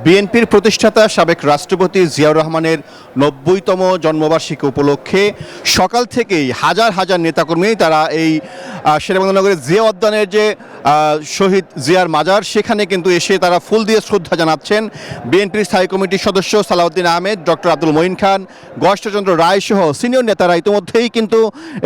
বিএনপির প্রতিষ্ঠাতা সাবেক রাষ্ট্রপতি জিয়াউর রহমানের ৯০তম জন্মবার্ষিকী উপলক্ষে সকাল থেকেই হাজার হাজার নেতাকর্মী তারা এই শেরেবাংলা জিয়া উদ্যানের যে শহীদ জিয়ার মাজার সেখানে কিন্তু এসে তারা ফুল দিয়ে শ্রদ্ধা জানাচ্ছেন। বিএনপির স্থায়ী কমিটির সদস্য সালাউদ্দিন আহমেদ, ডক্টর আব্দুল মঈন খান, গয়েশ্বরচন্দ্র রায় সহ সিনিয়র নেতারা ইতিমধ্যেই কিন্তু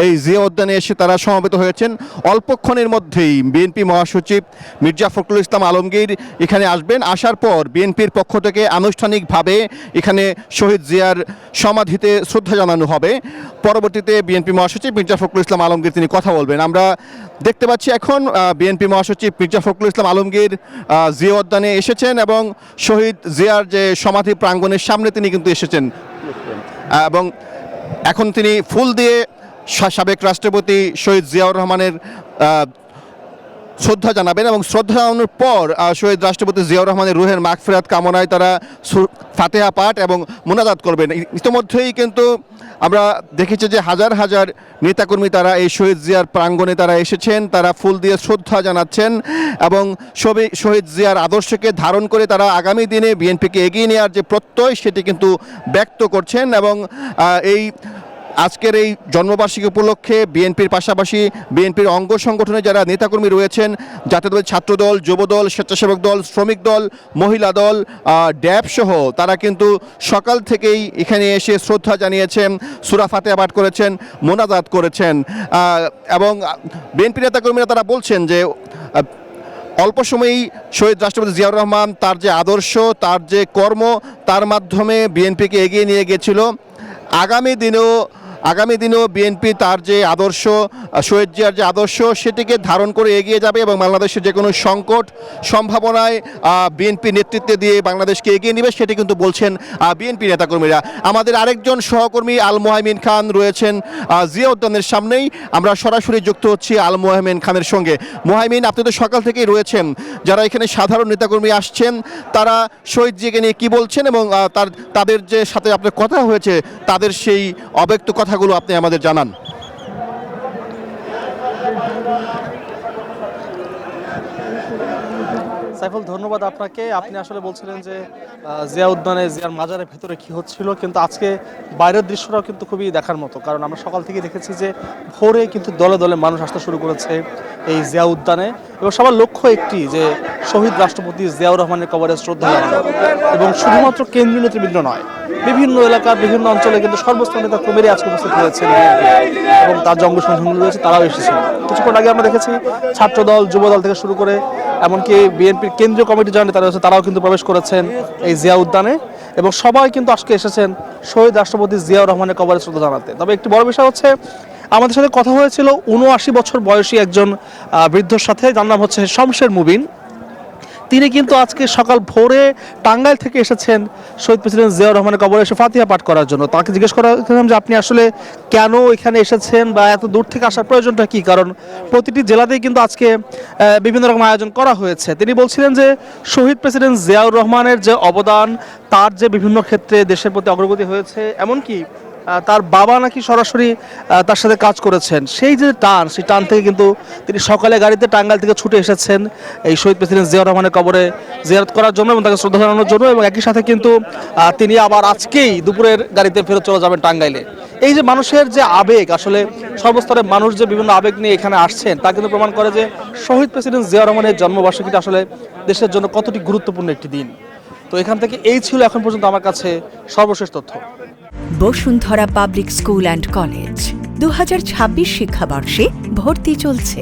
এই জিয়া উদ্যানে এসে তারা সমবেত হয়েছেন। অল্পক্ষণের মধ্যেই বিএনপি মহাসচিব মির্জা ফখরুল ইসলাম আলমগীর এখানে আসবেন। আসার পর বিএনপির পক্ষ থেকে আনুষ্ঠানিকভাবে এখানে শহীদ জিয়ার সমাধিতে শ্রদ্ধা জানানো হবে। পরবর্তীতে বিএনপি মহাসচিব মির্জা ফখরুল ইসলাম আলমগীর তিনি কথা বলবেন। আমরা দেখতে পাচ্ছি এখন বিএনপি মহাসচিব মির্জা ফখরুল ইসলাম আলমগীর জিয়া উদ্যানে এসেছেন এবং শহীদ জিয়ার যে সমাধি প্রাঙ্গণের সামনে তিনি কিন্তু এসেছেন এবং এখন তিনি ফুল দিয়ে সাবেক রাষ্ট্রপতি শহীদ জিয়াউর রহমানের শ্রদ্ধা জানাবেন এবং শ্রদ্ধা জানানোর পর শহীদ রাষ্ট্রপতি জিয়াউর রহমানের রুহের মাগফিরাত কামনায় তারা ফাতেহা পাঠ এবং মোনাজাত করবেন। ইতিমধ্যেই কিন্তু আমরা দেখেছি যে হাজার হাজার নেতাকর্মী তারা এই শহীদ জিয়ার প্রাঙ্গণে তারা এসেছেন, তারা ফুল দিয়ে শ্রদ্ধা জানাচ্ছেন এবং শহীদ জিয়ার আদর্শকে ধারণ করে তারা আগামী দিনে বিএনপিকে এগিয়ে নেওয়ার যে প্রত্যয় সেটি কিন্তু ব্যক্ত করছেন। এবং এই আজকের এই জন্মবার্ষিকী উপলক্ষে বিএনপির পাশাপাশি বিএনপির অঙ্গ সংগঠনে যারা নেতাকর্মী রয়েছেন, জাতীয়তাবাদী ছাত্রদল, যুবদল, স্বেচ্ছাসেবক দল, শ্রমিক দল, মহিলা দল, ড্যাব সহ তারা কিন্তু সকাল থেকেই এখানে এসে শ্রদ্ধা জানিয়েছেন, সূরা ফাতিহা পাঠ করেছেন, মোনাজাত করেছেন এবং বিএনপি নেতাকর্মীরা তারা বলছেন যে অল্প সময়েই শহীদ রাষ্ট্রপতি জিয়াউর রহমান তার যে আদর্শ, তার যে কর্ম, তার মাধ্যমে বিএনপিকে এগিয়ে নিয়ে গিয়েছিল। আগামী দিনেও বিএনপি তার যে আদর্শ, শহীদ জিয়ার যে আদর্শ সেটিকে ধারণ করে এগিয়ে যাবে এবং বাংলাদেশের যে কোনো সংকট সম্ভাবনায় বিএনপি নেতৃত্বে দিয়ে বাংলাদেশকে এগিয়ে নেবে সেটি কিন্তু বলছেন বিএনপি নেতাকর্মীরা। আমাদের আরেকজন সহকর্মী আল মোহাইমিন খান রয়েছেন জিয়া উদ্যানের সামনেই, আমরা সরাসরি যুক্ত হচ্ছি আল মোহাইমিন খানের সঙ্গে। মোহাইমিন, আপনি তো সকাল থেকেই রয়েছেন, যারা এখানে সাধারণ নেতাকর্মী আসছেন তারা শহীদ জিয়াকে নিয়ে কী বলছেন এবং তাদের যে সাথে আপনার কথা হয়েছে তাদের সেই অব্যক্ত কথাগুলো আপনি আমাদের জানান। সাইফুল, ধন্যবাদ আপনাকে। আপনি আসলে বলছিলেন যে জিয়া উদ্যানে জিয়ার মাজারের ভেতরে কি হচ্ছিল, কিন্তু আজকে বাইরের দৃশ্যটাও কিন্তু খুবই দেখার মতো, কারণ আমরা সকাল থেকে দেখেছি যে ভোরে কিন্তু দলে দলে মানুষ আসতে শুরু করেছে এই জিয়া উদ্যানে এবং সবার লক্ষ্য একটি, যে শহীদ রাষ্ট্রপতি জিয়াউর রহমানের কবরে শ্রদ্ধা জানানো। এবং শুধুমাত্র কেন্দ্রীয় নেতৃবৃন্দ নয়, বিভিন্ন এলাকার বিভিন্ন অঞ্চলে কিন্তু সর্বস্তর নেতা কর্মীরা আজকে উপস্থিত হয়েছেন এবং তার যে অঙ্গ সংগঠনগুলো রয়েছে তারাও এসেছেন। কিছুক্ষণ আগে আমরা দেখেছি ছাত্রদল, যুবদল থেকে শুরু করে এমনকি বিএনপির কেন্দ্রীয় কমিটি যারা নেতারা রয়েছে তারাও কিন্তু প্রবেশ করেছেন এই জিয়া উদ্যানে এবং সবাই কিন্তু আজকে এসেছেন শহীদ রাষ্ট্রপতি জিয়াউর রহমানের কবরে শ্রদ্ধা জানাতে। তবে একটি বড় বিষয় হচ্ছে, আমাদের সাথে কথা হয়েছিল ৭৯ বছর বয়সী একজন বৃদ্ধর সাথে, যার নাম হচ্ছে শমশের মুবিন। তিনি কিন্তু আজকে সকাল ভোরে টাঙ্গাইল থেকে এসেছেন শহীদ প্রেসিডেন্ট জিয়াউর রহমানের কবরে এসে ফাতিহা পাঠ করার জন্য। তাকে জিজ্ঞেস করেছিলাম যে আপনি আসলে কেন এখানে এসেছেন বা এত দূর থেকে আসার প্রয়োজনটা কি, কারণ প্রতিটি জেলাতেই কিন্তু আজকে বিভিন্ন রকম আয়োজন করা হয়েছে। তিনি বলছিলেন যে শহীদ প্রেসিডেন্ট জিয়াউর রহমানের যে অবদান, তার যে বিভিন্ন ক্ষেত্রে দেশের প্রতি অগ্রগতি হয়েছে, এমনকি তার বাবা নাকি সরাসরি তার সাথে কাজ করেছেন, সেই যে টান, সেই টান থেকে কিন্তু তিনি সকালে গাড়িতে টাঙ্গাইল থেকে ছুটে এসেছেন এই শহীদ প্রেসিডেন্ট জিয়াউর রহমানের কবরে জিয়ারত করার জন্য এবং তাকে শ্রদ্ধা জানানোর জন্য। এবং একই সাথে কিন্তু তিনি আবার আজকেই দুপুরের গাড়িতে ফেরত চলে যাবেন টাঙ্গাইলে। এই যে মানুষের যে আবেগ, আসলে সর্বস্তরের মানুষ যে বিভিন্ন আবেগ নিয়ে এখানে আসছেন, তা কিন্তু প্রমাণ করে যে শহীদ প্রেসিডেন্ট জিয়াউর রহমানের জন্মবার্ষিকীটা আসলে দেশের জন্য কতটি গুরুত্বপূর্ণ একটি দিন। তো এখান থেকে এই ছিল এখন পর্যন্ত আমার কাছে সর্বশেষ তথ্য। Bashundhara public school and college ২০২৬ শিক্ষাবর্ষে ভর্তি চলছে।